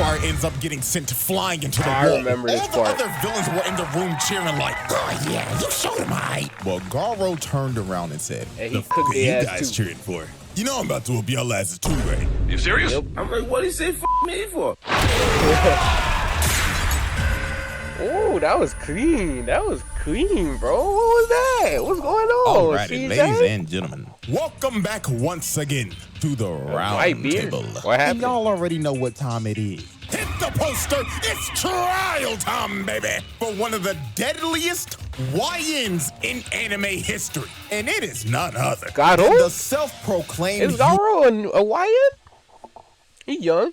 Starfire ends up getting sent flying into the I wall. remember All this the part. other villains were in the room cheering like, oh yeah, you showed him right. Well, Garou turned around and said, And the he cooked are you their guys ass too. cheering for? You know I'm about to whoop y'all asses too, right? You serious? Yep. I'm like, what he say f me for? Oh, that was clean. That was clean, bro. What was that? What's going on? Alrighty, CJ? ladies and gentlemen, welcome back once again to the round table. What happened? And y'all already know what time it is. Hit the poster, it's trial time, baby, for one of the deadliest YNs in anime history. And it is none other Garou? than the self-proclaimed Is Garou a YN? He young.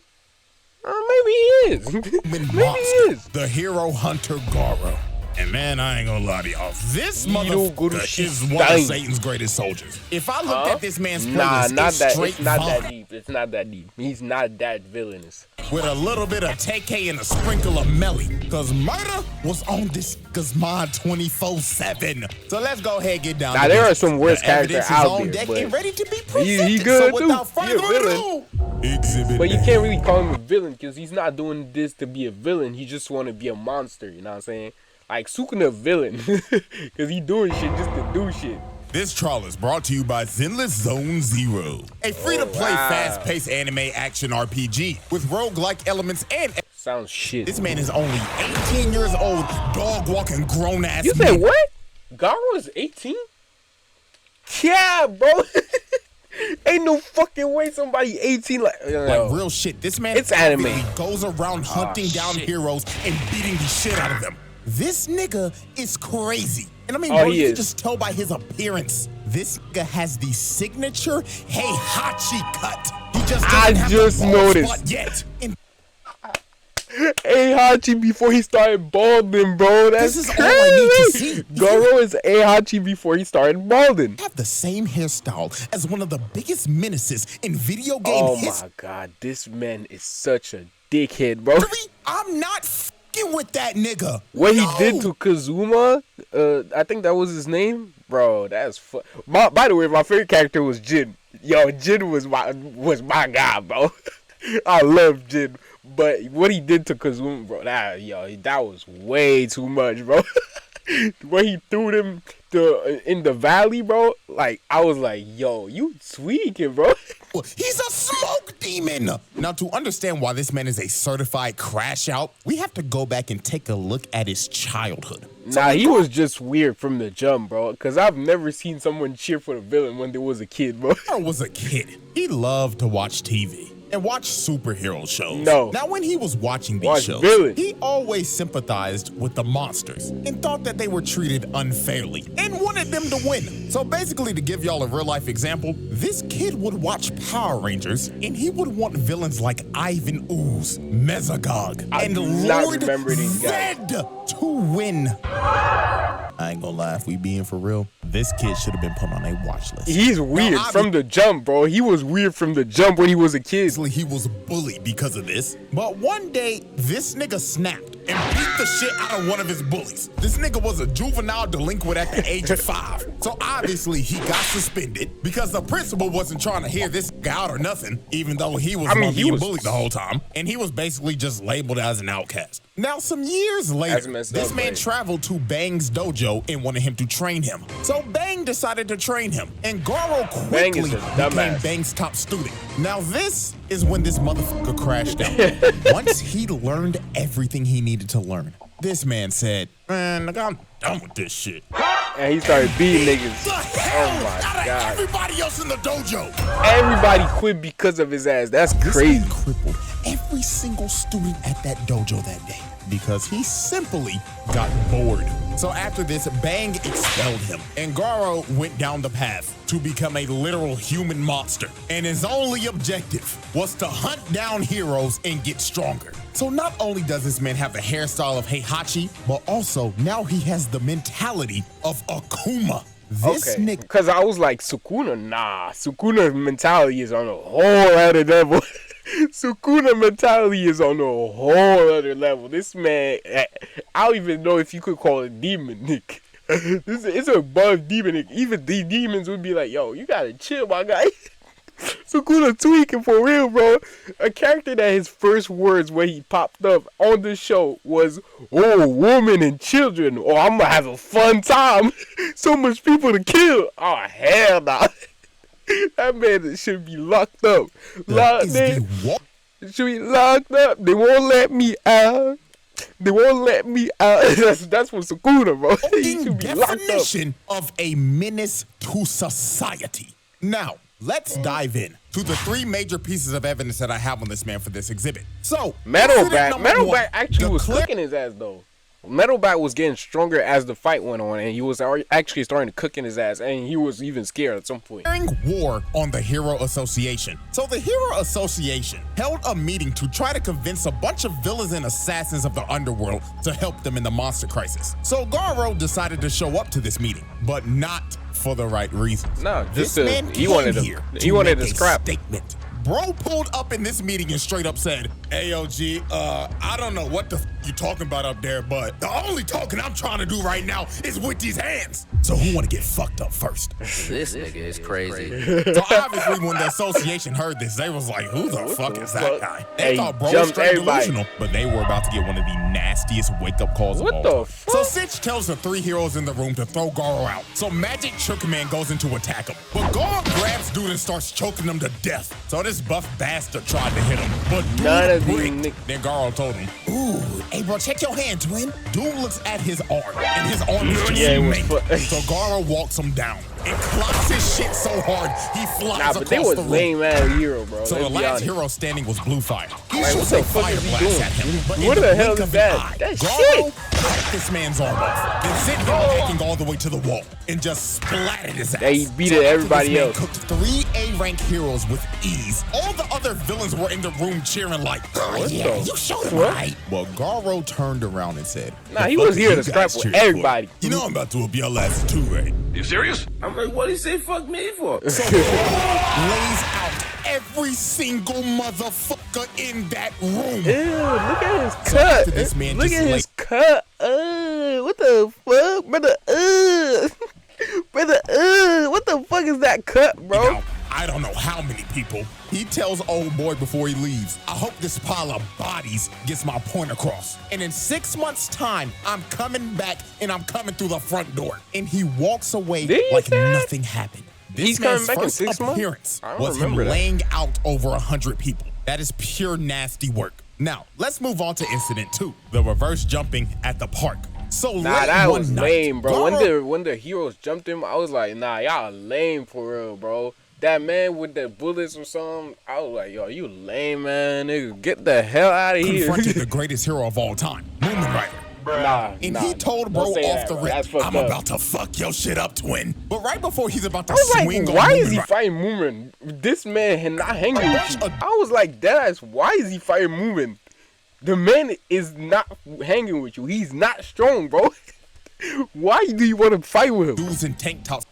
Maybe he is. human Maybe he monster, is. the hero hunter Garou. And man, I ain't gonna lie to y'all. This motherfucker is one of Satan's greatest soldiers. If I looked at this man's playlist, not it's that. straight It's not vomit. that deep. It's not that deep. He's not that villainous. With a little bit of TK and a sprinkle of Melly. Cause murder was on this nigga's mind 24/7. So let's go ahead and get down Now to there this. are some worse The characters evidence is out on there, deck but and ready to be presented. he good so too. without He a further villain. ado, exhibit But you A. can't really call him a villain because he's not doing this to be a villain. He just want to be a monster. You know what I'm saying? Like Sukuna a villain because he doing shit just to do shit. This trial is brought to you by Zenless Zone Zero, a free-to-play, fast-paced anime action RPG with roguelike elements and... Sounds shit. This man is only 18 years old, dog-walking, grown-ass You said what? Garou is 18? Yeah, bro. Ain't no fucking way somebody 18 like real shit. This man It's anime. goes around hunting down heroes and beating the shit out of them. This nigga is crazy. And I mean, bro, you can just tell by his appearance. This nigga has the signature Heihachi cut. He just doesn't have the bald noticed. spot yet. And Heihachi before he started balding, bro. That's this is crazy. all I need to see. Garou is Heihachi before he started balding. have the same hairstyle as one of the biggest menaces in video game Oh history. my god, this man is such a dickhead, bro. I'm not fucking with that nigga. What he did to Kazuma, I think that was his name, bro. That's by the way, my favorite character was Jin. Yo, Jin was my guy, bro. I love Jin, but what he did to Kazuma, bro, that was way too much, bro. When he threw them in the valley, bro, like I was like, yo, you tweaking, bro. He's a smoke demon. Now, to understand why this man is a certified crash out, we have to go back and take a look at his childhood. Nah, he was just weird from the jump, bro. Because I've never seen someone cheer for the villain when there was a kid, bro. When he was a kid, he loved to watch TV and watch superhero shows. No. Now, when he was watching these shows, he always sympathized with the monsters and thought that they were treated unfairly and wanted them to win. So basically, to give y'all a real-life example, this kid would watch Power Rangers and he would want villains like Ivan Ooze, Mesogog, and Lord Zed to win. I ain't gonna lie, if we being for real, this kid should have been put on a watch list. He's weird from the jump, bro. He was weird from the jump when he was a kid. He was bullied because of this. But one day, this nigga snapped and beat the shit out of one of his bullies. This nigga was a juvenile delinquent at the age of 5. So obviously, he got suspended because the principal wasn't trying to hear this guy out or nothing, even though he was being bullied the whole time. And he was basically just labeled as an outcast. Now, some years later, this man traveled to Bang's dojo and wanted him to train him. So Bang decided to train him, and Garou quickly became Bang's top student. Now, this is when this motherfucker crashed out. Once he learned everything he needed to learn, this man said, man, nigga, I'm done with this shit. And he started beating niggas. Oh my god. Everybody else in the dojo. Everybody quit because of his ass. That's crazy. This man crippled every single student at that dojo that day because he simply got bored. So after this, Bang expelled him, and Garou went down the path to become a literal human monster. And his only objective was to hunt down heroes and get stronger. So not only does this man have the hairstyle of Heihachi, but also now he has the mentality of Akuma. This nigga. Because I was like, Sukuna, nah. Sukuna's mentality is on a whole other level. Sukuna mentality is on a whole other level. This man, I don't even know if you could call it demon, Nick. It's above demon. Even the demons would be like, yo, you gotta chill, my guy. Sukuna tweaking for real, bro. A character that his first words when he popped up on the show was, "Oh, women and children. Oh, I'm gonna have a fun time. So much people to kill. Oh, hell nah." That man should be locked up. Should be locked up. They won't let me out. They won't let me out. That's from Sukuna, bro. He should be locked up. Definition of a menace to society. Now, let's dive in to the 3 major pieces of evidence that I have on this man for this exhibit. So, Metalback actually was cooking his ass, though. Metalback was getting stronger as the fight went on, and he was actually starting to cook in his ass, and he was even scared at some point. War on the Hero Association. So the Hero Association held a meeting to try to convince a bunch of villains and assassins of the underworld to help them in the monster crisis. So Garou decided to show up to this meeting, but not for the right reasons. No, just he wanted to scrap. Statement. Bro pulled up in this meeting and straight up said, "AOG, I don't know what the you talking about up there, but the only talking I'm trying to do right now is with these hands. So who want to get fucked up first?" This nigga is crazy. So obviously when the association heard this, they was like, "Who the fuck is that guy?" They thought bro was straight delusional, but they were about to get one of the nastiest wake-up calls of all time. What the fuck? So Sitch tells the 3 heroes in the room to throw Garou out. So Magic Trick Man goes in to attack him, but Garou grabs dude and starts choking him to death. So this buff bastard tried to hit him, but dude bricked. Then Garou told him, "Ooh, hey bro, check your hand, twin." Dude looks at his arm, and his arm is just so Garou walks him down and clocks his shit so hard he flies but they was lame ass hero, bro. So the last hero standing was Blue Fire. He what shoots the a fuck fire is he blast doing? at him, but What in the the hell blink is of that? an eye, That's Garou shit. cut this man's arm off, then sent him hacking all the way to the wall and just splattered his ass. He beat everybody this man else. Cooked 3 A-rank heroes with ease. All the other villains were in the room cheering like, "Oh yeah, you showed him right." Well, Garou turned around and said, "Nah, he was here to scrap with everybody. You know I'm about to whoop your ass too, right?" You serious? I'm like, what did he say fuck me for? So lays out every single motherfucker in that room. Ew, look at his cut. This man Look just at his cut. What the fuck, brother? Brother, what the fuck is that cut, bro? Now, I don't know how many people. He tells old boy before he leaves, "I hope this pile of bodies gets my point across. And in 6 months' time, I'm coming back and I'm coming through the front door." And he walks away like nothing happened. He's This man's coming back in first 6 months? appearance I don't was him remember that. laying out over 100 people. That is pure nasty work. Now, let's move on to incident 2, the reverse jumping at the park. So Nah, that was lame, bro. When the heroes jumped him, I was like, nah, y'all lame for real, bro. That man with the bullets or something, I was like, yo, you lame, man. Nigga, get the hell out of here. Confronted the greatest hero of all time, Moonrider. Nah, He told bro off the rip, "I'm about to fuck your shit up, twin." But right before he's about to swing on why is he Moonrider, fighting Moomin? This man had not hanging with you. I was like, deadass, why is he fighting Moomin? The man is not hanging with you. He's not strong, bro. Why do you want to fight with him? dudes in tank tops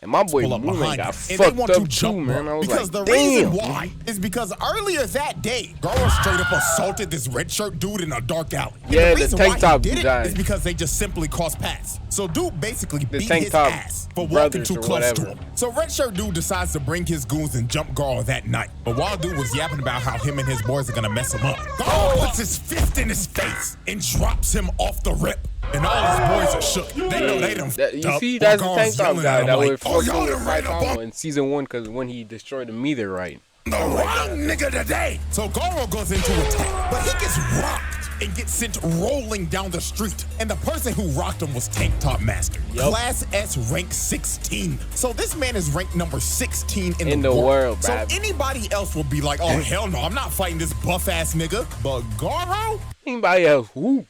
And my boy pull up Moomin behind got him, and they fucked want up to too, jump, man. I was because like, the reason damn. why is because earlier that day, Garou straight up assaulted this red shirt dude in a dark alley. And Yeah, the the reason tank why top he did guy. it is because they just simply crossed paths. So dude basically beat tank his top ass for walking brothers too or close to whatever. him. So red shirt dude decides to bring his goons and jump Garou that night. But while dude was yapping about how him and his boys are gonna mess him up, Garou puts his fist in his face and drops him off the rip. And all his boys are shook. They know they done You see, that's the tank top guy that would fuck with Saitama in season 1 because when he destroyed the meteorite. The wrong nigga today. So Garou goes into attack, but he gets rocked and gets sent rolling down the street. And the person who rocked him was Tank Top Master, Class S rank 16. So this man is ranked number 16 in the world. So bruh. anybody else will be like, "Oh hell no, I'm not fighting this buff ass nigga." But Garou, Anybody else? Who?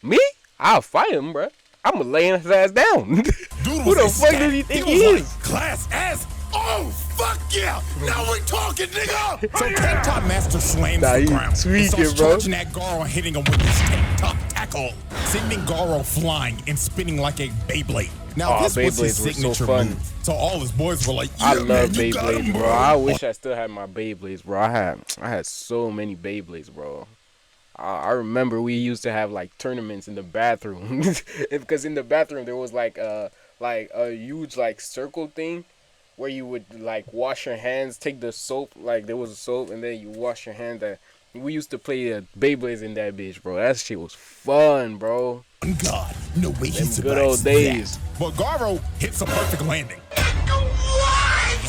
Me? I'll fight him, bro. I'm gonna lay his ass down. dude, Who the fuck does he think he was is? like, "Class S? Oh fuck yeah! Now we talking, nigga." So Tank Top Master slams the he ground. tweaking, starts bro. charging at Garou and hitting him with his Tank Top tackle, sending Garou flying and spinning like a Beyblade. Now this was his Beyblades were so signature fun. move. So all his boys were like, "Yeah, I love man, you got Beyblades, him, bro. I wish I still had my Beyblades, bro. I had so many Beyblades, bro. I remember we used to have like tournaments in the bathroom because in the bathroom there was like a huge like circle thing, where you would like wash your hands, take the soap, like there was a soap, and then you wash your hand. We used to play Beyblades in that bitch, bro. That shit was fun, bro. God, no way he survives good old days. that. But Garou hits a perfect landing.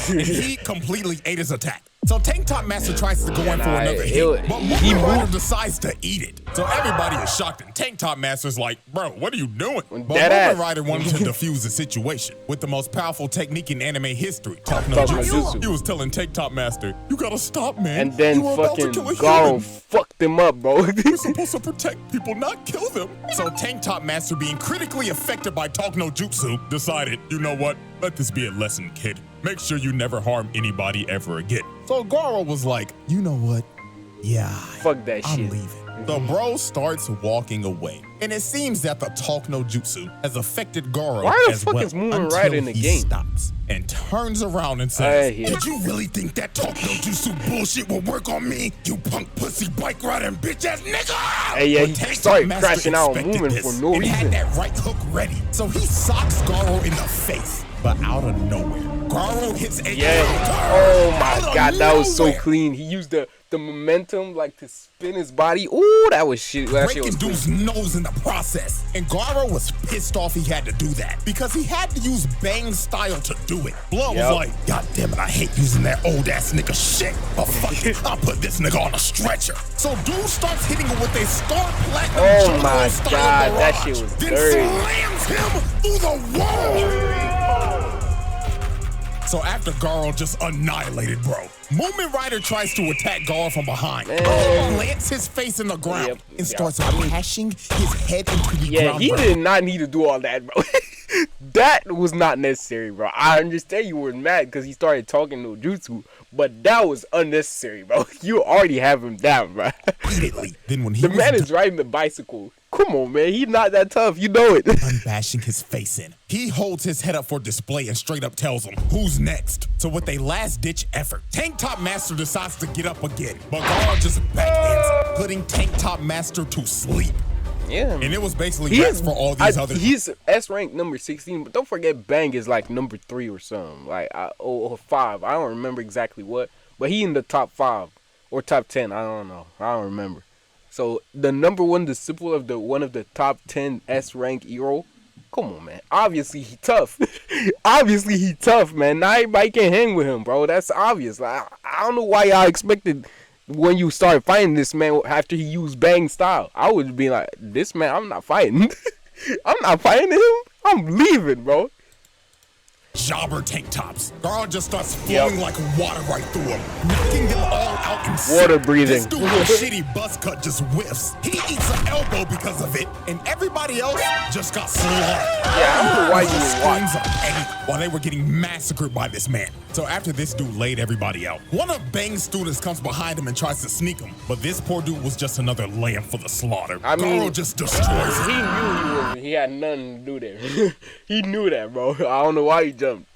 And he completely ate his attack. So Tank Top Master tries to go in for another hit, but Moving Rider decides to eat it. So everybody is shocked, and Tank Top Master's like, bro, what are you doing? But Moving Rider wanted to defuse the situation with the most powerful technique in anime history, Talk No Jutsu. He was telling Tank Top Master, you gotta stop, man. And then fucking Garou fucked him up, bro. You're supposed to protect people, not kill them. So Tank Top Master, being critically affected by Talk No Jutsu, decided, you know what? Let this be a lesson, kid. Make sure you never harm anybody ever again. So Garou was like, you know what? Yeah, fuck that shit. I'm leaving. The bro starts walking away. And it seems that the Talk No Jutsu has affected Garou as well. Is Moving Rider in the game? Stops and turns around and says, did you really think that Talk No Jutsu bullshit will work on me? You punk pussy bike riding bitch ass nigga! Hey, yeah, he started crashing out on Moving for no reason. Had that right hook ready. So he socks Garou in the face. But out of nowhere, Garou hits a oh my god, that was so clean. He used the momentum like to spin his body. Ooh, that was shit. Breaking dude's nose in the process. And Garou was pissed off he had to do that because he had to use Bang style to do it. Blood was like, God damn it, I hate using that old ass nigga shit. But fuck it, I'll put this nigga on a stretcher. So dude starts hitting him with a Star Platinum. Oh my god, that shit was then dirty. Slams him through the wall. So after Garou just annihilated bro, Movement Rider tries to attack Garou from behind. Plants his face in the ground and starts hashing his head into the ground. He did not need to do all that, bro. That was not necessary, bro. I understand you were mad because he started talking no jutsu, but that was unnecessary, bro. You already have him down, bro. Then when the man is riding the bicycle. Come on, man. He's not that tough. You know it. Unbashing his face in. He holds his head up for display and straight up tells him, who's next? So with a last-ditch effort, Tank Top Master decides to get up again. But Garou just backhands, putting Tank Top Master to sleep. Yeah. And it was basically for all these other... He's S rank number 16, but don't forget Bang is like number 3 or something. Like, or 5. I don't remember exactly what. But he in the top 5 or top 10. I don't know. I don't remember. So the number 1 disciple of one of the top 10 S rank hero. Come on, man. Obviously he tough. Obviously he tough, man. Not everybody can hang with him, bro. That's obvious. Like, I don't know why y'all expected when you started fighting this man after he used Bang style. I would be like, this man, I'm not fighting. I'm not fighting him. I'm leaving, bro. Jobber tank tops. Garou just starts flowing like water right through him, knocking them all out in water breathing. This dude with a shitty buzz cut just whiffs. He eats an elbow because of it, and everybody else just got slaughtered. Yeah, I don't know why you screams of pain while they were getting massacred by this man. So after this dude laid everybody out, one of Bang's students comes behind him and tries to sneak him, but this poor dude was just another lamb for the slaughter. I mean, Garou just destroys him. He knew he had nothing to do there. He knew that, bro. I don't know why he jumped.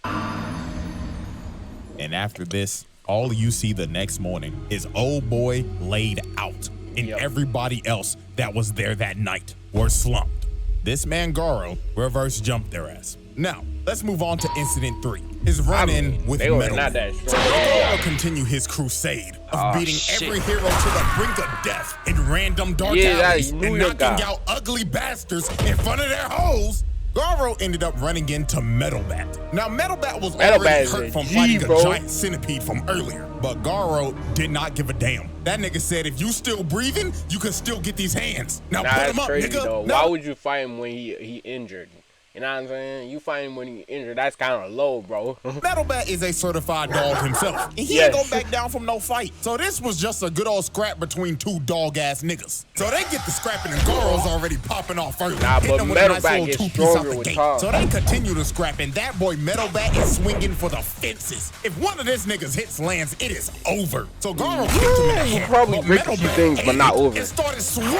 And after this, all you see the next morning is old boy laid out, and everybody else that was there that night were slumped. This man Garou reverse jumped their ass. Now, let's move on to Incident 3. His run-in with Metal Man. So Garou will continue his crusade of beating every hero to the brink of death in random dark alleys and knocking out ugly bastards in front of their hoes. Garou ended up running into Metal Bat. Now, Metal Bat was already hurt from fighting a giant centipede from earlier, but Garou did not give a damn. That nigga said, if you still breathing, you can still get these hands. Now put him up, nigga. Though. Why would you fight him when he injured? You know what I'm saying? You fight him when he injured, that's kind of low, bro. Metal Bat is a certified dog himself, and he ain't gonna back down from no fight. So this was just a good old scrap between two dog-ass niggas. So they get the scrapping, and Garou's already popping off early. Nah, but Metal Bat gets stronger with time. So they continue to scrap, and that boy Metal Bat is swinging for the fences. If one of this niggas hits lands, it is over. So Garou kicked him in the head. Probably break a few things, but not over. It started swinging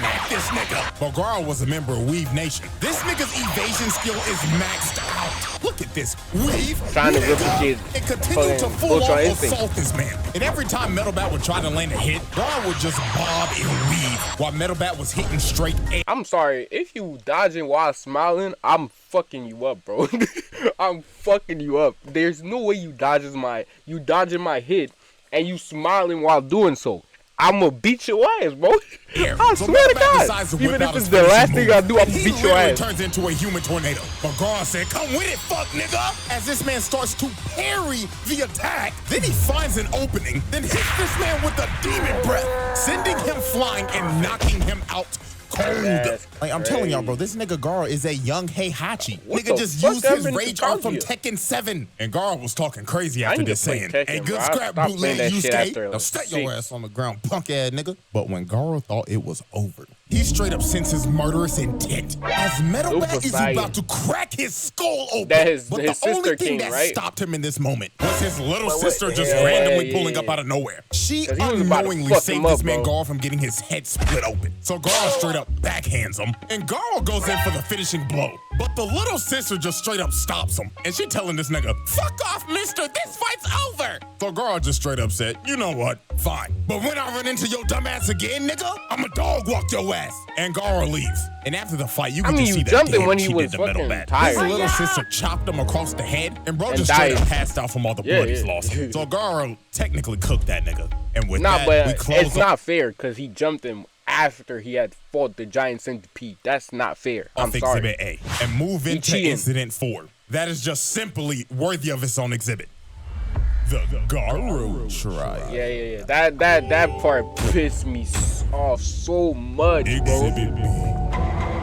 at this nigga. But Garou was a member of Weave Nation. This nigga's evasion skill is maxed out. Look at this weave, Trying to nigga, replicate and continue to fucking full Ultra on Instinct. assault this man. And every time Metal Bat would try to land a hit, Garou would just bob and weave while Metal Bat was hitting straight air. I'm sorry, if you dodging while smiling, I'm fucking you up, bro. I'm fucking you up. There's no way you dodging my hit and you smiling while doing so. I'ma beat your ass, bro. I So swear to Metal Bat God. decides to whip Even out if his it's the last finishing thing I move, do, I'ma and he beat your literally ass. turns into a human tornado. But Garou said, "Come with it, fuck nigga!" As this man starts to parry the attack, then he finds an opening, then hits this man with a demon breath, sending him flying and knocking him out cold. That's Like, I'm telling y'all, bro, this nigga Garou is a young Heihachi. What Nigga the just fuck used his happened to rage art from Kaguya? Tekken 7. And Garou was talking crazy I after need to this, play saying, Tekken, "Hey, good bro. I scrap, stopped bootleg playing that shit Yusuke. after, Now like, set your 6. ass on the ground, punk ass nigga." But when Garou thought it was over, he straight up senses murderous intent. As Metal Bat is Super about to crack his skull open. That his but the sister only thing king, that right? stopped him in this moment was his little Wait, sister just yeah, randomly yeah, pulling up yeah. out of nowhere. She 'Cause he was about to unknowingly fuck saved him this up, man bro. Garou from getting his head split open. So Garou straight up backhands him, and Garou goes in for the finishing blow. But the little sister just straight up stops him, and she telling this nigga, "Fuck off, mister, this fight's over." So Garou just straight up said, "You know what, fine. But when I run into your dumb ass again, nigga, I'ma dog walk your ass." And Garou leaves. And after the fight, you I can mean, just you see the jumped him damage when he she was did to Metal fucking Bat. tired. His little sister chopped him across the head, and bro And just straight died. up passed out from all the Yeah, blood he's yeah. lost. So Garou technically cooked that nigga. And with Nah, that, we but close it's up not fair because he jumped him after he had fought the giant centipede. That's not fair. I'm off sorry. Exhibit A and move into cheating. Incident 4. That is just simply worthy of its own exhibit. The Garou Trial. Yeah. That part pissed me off so much, bro. Exhibit B.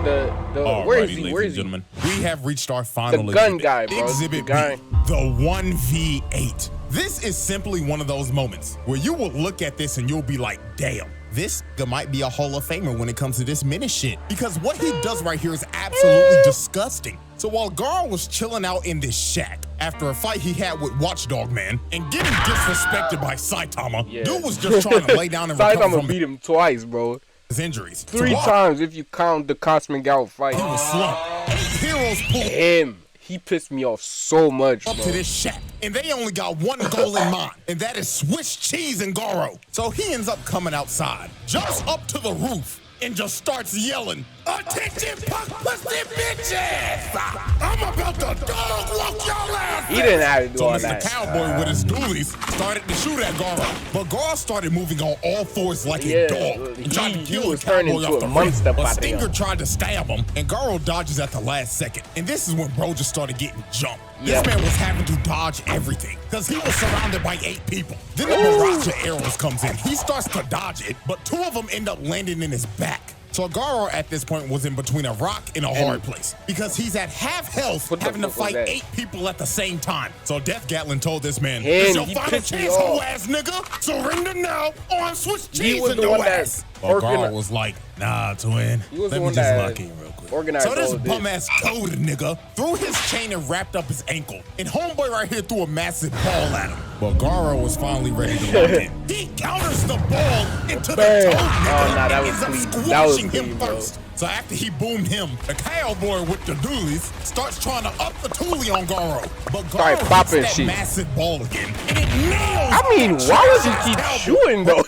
Where is Alrighty, he? ladies Where and is he? gentlemen, we have reached our final The gun exhibit. guy, bro. Exhibit The guy. B, the 1v8. This is simply one of those moments where you will look at this and you'll be like, damn, this guy might be a Hall of Famer when it comes to this minute shit. Because what he does right here is absolutely disgusting. So while Garou was chilling out in this shack after a fight he had with Watchdog Man and getting disrespected by Saitama, Yeah. dude was just trying to lay down and recover Saitama from beat him twice, bro. his injuries. 3 So while times if you count the Cosmic Gout fight. he was slumped, 8 heroes pulled Him. He pissed me off so much, up bro. to this shack, and they only got one goal in mind, and that is Swiss cheese and Garou. So he ends up coming outside, jumps up to the roof, and just starts yelling, "Attention, punk pussy bitches! I'm about to dog walk your ass!" He didn't have to do So all Mr. that. Cowboy with his dualies started to shoot at Garou, but Garou started moving on all fours like Yeah, a dog and tried to he kill was the Cowboy turning into off a the monster ring. But body. Stinger tried to stab him, and Garou dodges at the last second. And this is when bro just started getting jumped. Yeah. This man was having to dodge everything because he was surrounded by 8 people. Then the barrage of arrows comes in. He starts to dodge it, but 2 of them end up landing in his back. So Garou at this point was in between a rock and a hard place because he's at half health, What the having to fuck was fight that? 8 people at the same time. So Death Gatlin told this man, Him, "It's your he final pissed me chance, hoe off. ass nigga. Surrender now or I'm switch He cheese was in the your one that ass." But Garou organi- was like, "Nah, twin. He was Let the me one just that lock in real quick." organized So this all of this. bum ass code nigga threw his chain and wrapped up his ankle. And homeboy right here threw a massive ball at him. But Garou was finally ready to lock in. He counters the ball into the Bam. toe nigga Oh, nah, that and was ends up clean. That was squashing him clean, bro. first. So after he boomed him, the cowboy with the dualies starts trying to up the toolie on Garou. But Started Garou hits popping that shit. massive ball again, and it nails. I mean, that why would you trash-ass keep cowboy. shooting though?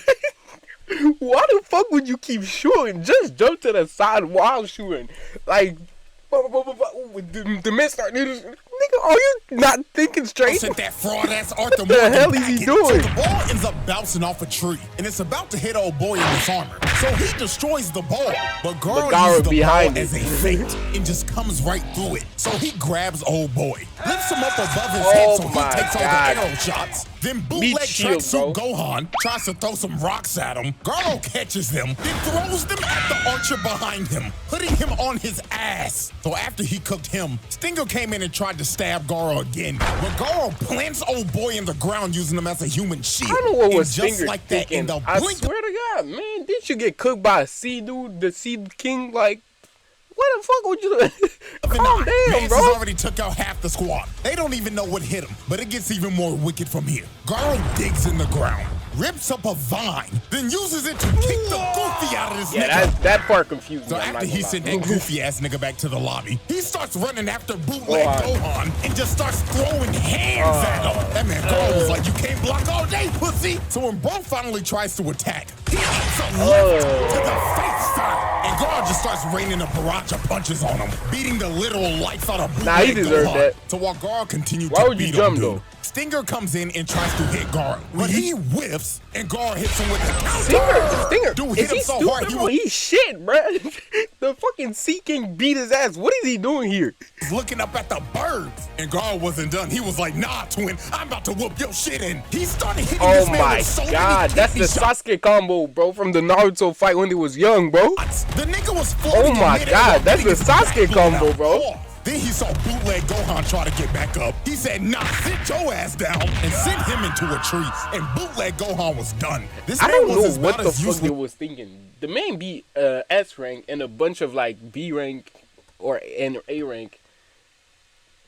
Why the fuck would you keep shooting? Just jump to the side while shooting. Like, the men start, nigga, are you not thinking straight? Sent that fraud ass Arthur What the Morgan hell is he packing. doing? So the ball ends up bouncing off a tree, and it's about to hit old boy in his armor. So he destroys the ball, but Garou Garou uses the behind ball it. as a feint and just comes right through it. So he grabs old boy, lifts him up above his Oh head so he my takes all God. the arrow shots. Then bootleg Meat shield, tracksuit bro. Gohan tries to throw some rocks at him. Garou catches them, then throws them at the archer behind him, putting him on his ass. So after he cooked him, Stinger came in and tried to stab Garou again. But Garou plants old boy in the ground using him as a human shield. I don't know what And was just Stinger like that, in thinking. the I blink swear to God, man, didn't you get cooked by a sea dude, the sea king? Like, what the fuck would you do? Calm down, Man's bro. has already took out half the squad. They don't even know what hit him, but it gets even more wicked from here. Garou digs in the ground, rips up a vine, then uses it to kick the goofy out of this nigga. Yeah, that part confused So me. after he sent that goofy ass nigga back to the lobby, he starts running after bootleg Gohan and just starts throwing hands at him. That man Garou was like, "You can't block all day, pussy." So when bro finally tries to attack, he hits a left to the face side, and Garou just starts raining a barrage of punches on him, beating the literal life out of bootleg Nah, he deserved Gohan. that. So while Garou continued Why to would you beat jump, him, though? Stinger comes in and tries to hit Garou, but he whiffs, and Garou hits him with the Stinger, Dude hit him so stupid, hard, he bro? was He's shit, bro. The fucking Sea King beat his ass. What is he doing here? looking up at the birds. And Garou wasn't done. He was like, "Nah, twin, I'm about to whoop your shit in." He started hitting this man with so many that's the kidney shots. Sasuke combo, bro, from the Naruto fight when he was young, bro. The nigga was floating in my midair God, while that's getting the his back Sasuke blown combo, out. bro. Then he saw bootleg Gohan try to get back up. He said, "Nah, sit your ass down," and sent him into a tree. And bootleg Gohan was done. This I man don't was know what about the as fuck useless. they was thinking. The man beat S rank and a bunch of like B rank and A rank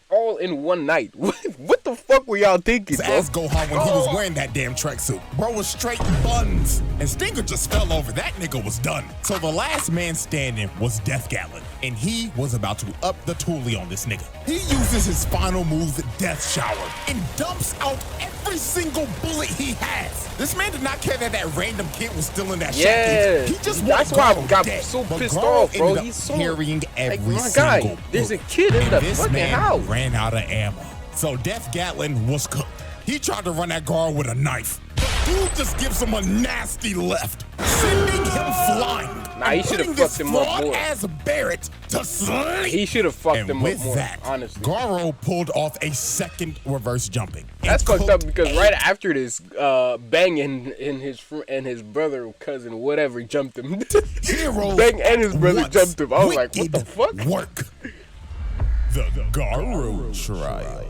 all in one night. What the fuck were y'all thinking, bro? As Gohan when he was wearing that damn tracksuit. Bro was straight buns. And Stinger just fell over. That nigga was done. So the last man standing was Death Gatlin. And he was about to up the toolie on this nigga. He uses his final move, Death Shower, and dumps out every single bullet he has. This man did not care that that random kid was still in that Yeah, shack. He just that's wanted why I Garou got dead. so But pissed Garou off, bro. ended up He's so carrying every my single guy. bullet. There's a kid in And the this fucking man house. ran out of ammo. So Death Gatlin was cooked. He tried to run at Garou with a knife. The dude just gives him a nasty left, sending him flying. Nah, he should have fucked him up more. As Barrett to sleep. He should have fucked And him up with more, that, honestly. Garou pulled off a second reverse jumping. That's and fucked up cooked because right after this, Bang and his brother, cousin, whatever, jumped him. heroes Bang and his brother once jumped him. I was like, what wicked the fuck? Work. The Garou trial.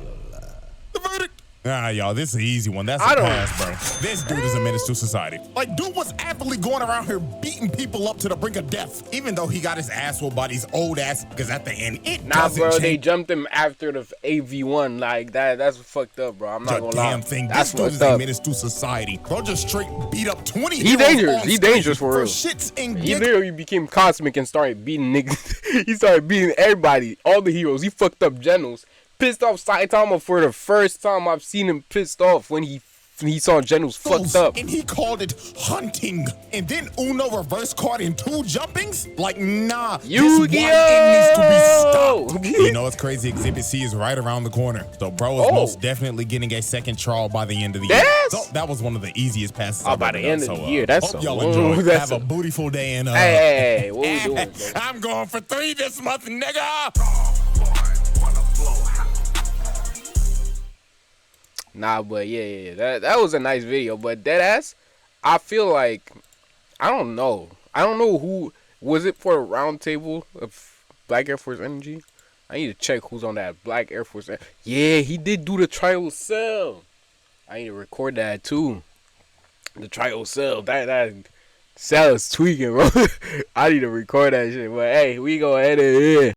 The verdict. Nah, y'all, this is an easy one. That's a pass, bro. This dude is a menace to society. Like, dude was aptly going around here beating people up to the brink of death, even though he got his ass whooped by these old ass, because at the end, it Nah, doesn't bro, change. they jumped him after the AV1. Like, that's fucked up, bro. I'm not The gonna lie. damn thing. That's This dude is fucked a up. menace to society. Bro just straight beat up 20 He heroes dangerous. on He screen dangerous for real. shits and He giggles. literally became cosmic and started beating niggas. He started beating everybody, all the heroes. He fucked up Genos. Pissed off Saitama for the first time I've seen him pissed off when he saw Genos fucked up. And he called it hunting. And then Uno reverse caught in 2 jumpings? Like, nah. This one end needs to be stopped. You know, it's crazy. Exhibit C is right around the corner. So, bro is most definitely getting a second trial by the end of the year. Yes! So, that was one of the easiest passes Oh, I've by ever the done. end of So, the year. That's hope a y'all whoa, enjoy. that's Have a bootiful day. And, hey, what we doing, bro? I'm going for 3 this month, nigga. Nah, but yeah. That was a nice video. But deadass, I feel like, I don't know who, was it for a round table of Black Air Force Energy? I need to check who's on that Black Air Force. Yeah, he did do the trial cell. I need to record that too. The trial cell. That cell is tweaking, bro. I need to record that shit. But hey, we go ahead and